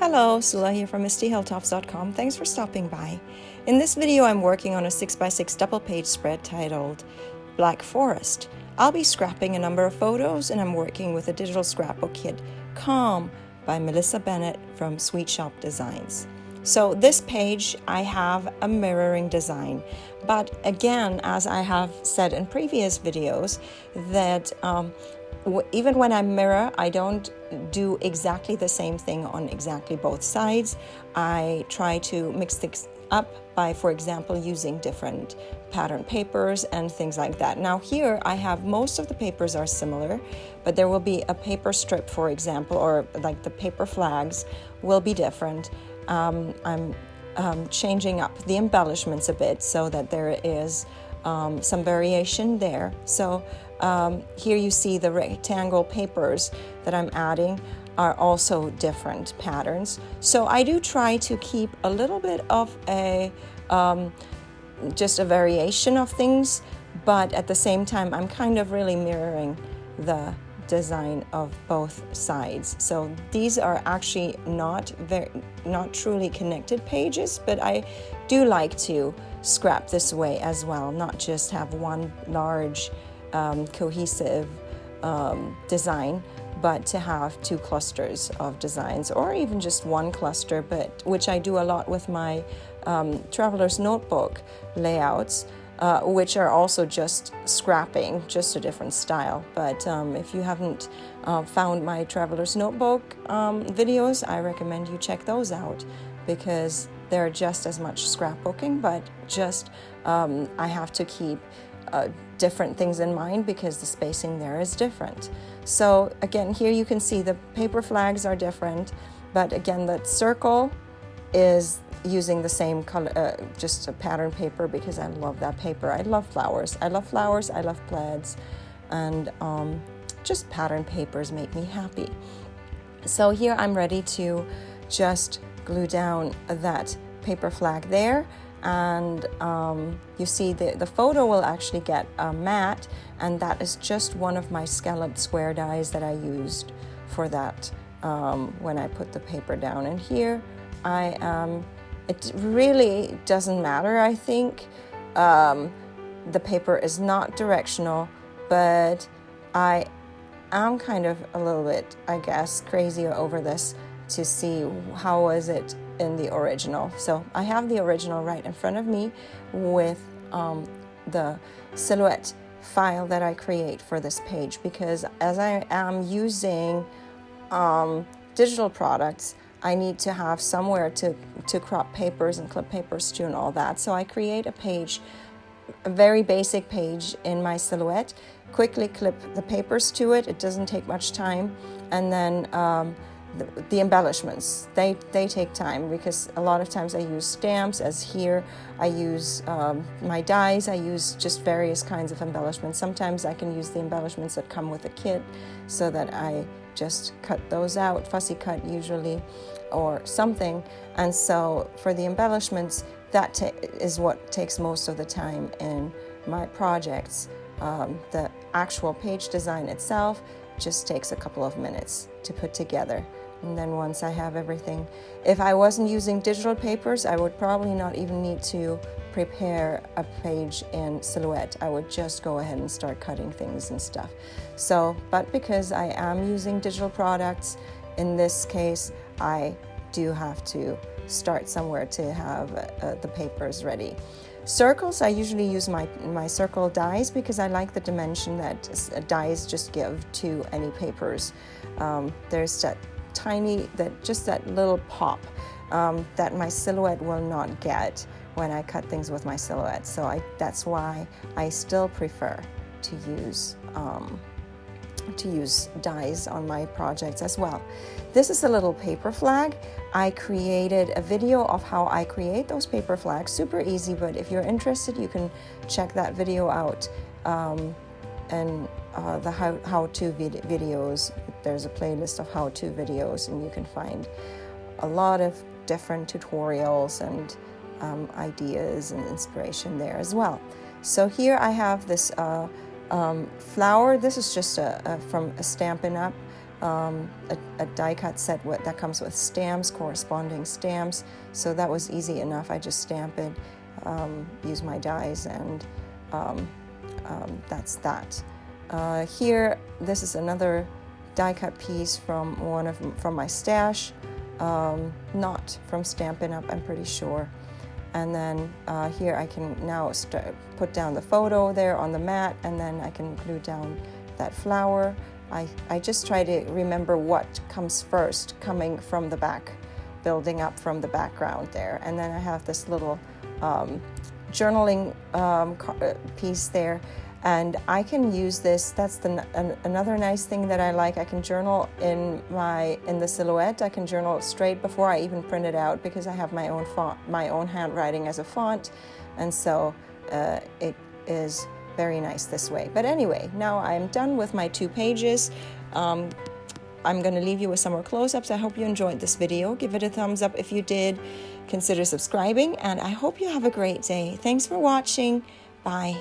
Hello, Sula here from MistyHilltops.com. Thanks for stopping by. In this video, I'm working on a 6x6 double-page spread titled Black Forest. I'll be scrapping a number of photos, and I'm working with a digital scrapbook kit, Calm, by Bennett from Sweetshoppe Designs. So this page, I have a mirroring design, but again, as I have said in previous videos, that even when I mirror, I don't do exactly the same thing on exactly both sides. I try to mix things up by, for example, using different pattern papers and things like that. Now here I have most of the papers are similar, but there will be a paper strip, for example, or like the paper flags will be different. I'm changing up the embellishments a bit so that there is some variation there. So here you see the rectangle papers that I'm adding are also different patterns. So I do try to keep a little bit of a just a variation of things, but at the same time I'm kind of really mirroring the design of both sides. So these are actually not truly connected pages, but I do like to scrap this way as well, not just have one large cohesive design, but to have two clusters of designs, or even just one cluster, but which I do a lot with my traveler's notebook layouts, which are also just scrapping, just a different style. But if you haven't found my traveler's notebook videos, I recommend you check those out, because they're just as much scrapbooking, but just I have to keep different things in mind because the spacing there is different. So again, here you can see the paper flags are different, but again, the circle is using the same color, just a pattern paper, because I love that paper. I love flowers. I love plaids, and just pattern papers make me happy. So here I'm ready to just glue down that paper flag there, and you see the photo will actually get a matte, and that is just one of my scalloped square dies that I used for that when I put the paper down. And here I am. It really doesn't matter, I think. The paper is not directional, but I am kind of a little bit, I guess, crazy over this to see how was it in the original. So I have the original right in front of me with the silhouette file that I create for this page, because as I am using digital products, I need to have somewhere to crop papers and clip papers to and all that. So I create a page, a very basic page in my silhouette, quickly clip the papers to it. It doesn't take much time. And then the embellishments, they take time, because a lot of times I use stamps, as here I use my dies. I use just various kinds of embellishments. Sometimes I can use the embellishments that come with a kit, so that I just cut those out, fussy cut usually, or something. And so for the embellishments, that is what takes most of the time in my projects. The actual page design itself just takes a couple of minutes to put together. And then once I have everything, if I wasn't using digital papers, I would probably not even need to prepare a page in silhouette. I would just go ahead and start cutting things and stuff. So, but because I am using digital products, in this case, I do have to start somewhere to have the papers ready. Circles, I usually use my circle dies, because I like the dimension that dies just give to any papers. There's that that little pop that my silhouette will not get when I cut things with my silhouette. So that's why I still prefer to use dies on my projects as well. This is a little paper flag. I created a video of how I create those paper flags. Super easy, but if you're interested, you can check that video out. And the how-to videos, there's a playlist of how-to videos, and you can find a lot of different tutorials and ideas and inspiration there as well. So here I have this flower. This is just from a Stampin' Up. a die cut set that comes with stamps, corresponding stamps, so that was easy enough. I just stamp it, use my dies, and that's that. Here, this is another die cut piece from from my stash, not from Stampin' Up, I'm pretty sure. And then here I can now put down the photo there on the mat, and then I can glue down that flower. I just try to remember what comes first, coming from the back, building up from the background there. And then I have this little journaling piece there, and I can use this. That's another nice thing that I like. I can journal in the silhouette. I can journal straight before I even print it out, because I have my own font, my own handwriting as a font, and so it is very nice this way. But anyway, now I'm done with my 2 pages. I'm going to leave you with some more close-ups. I hope you enjoyed this video. Give it a thumbs up if you did. Consider subscribing, and I hope you have a great day. Thanks for watching. Bye.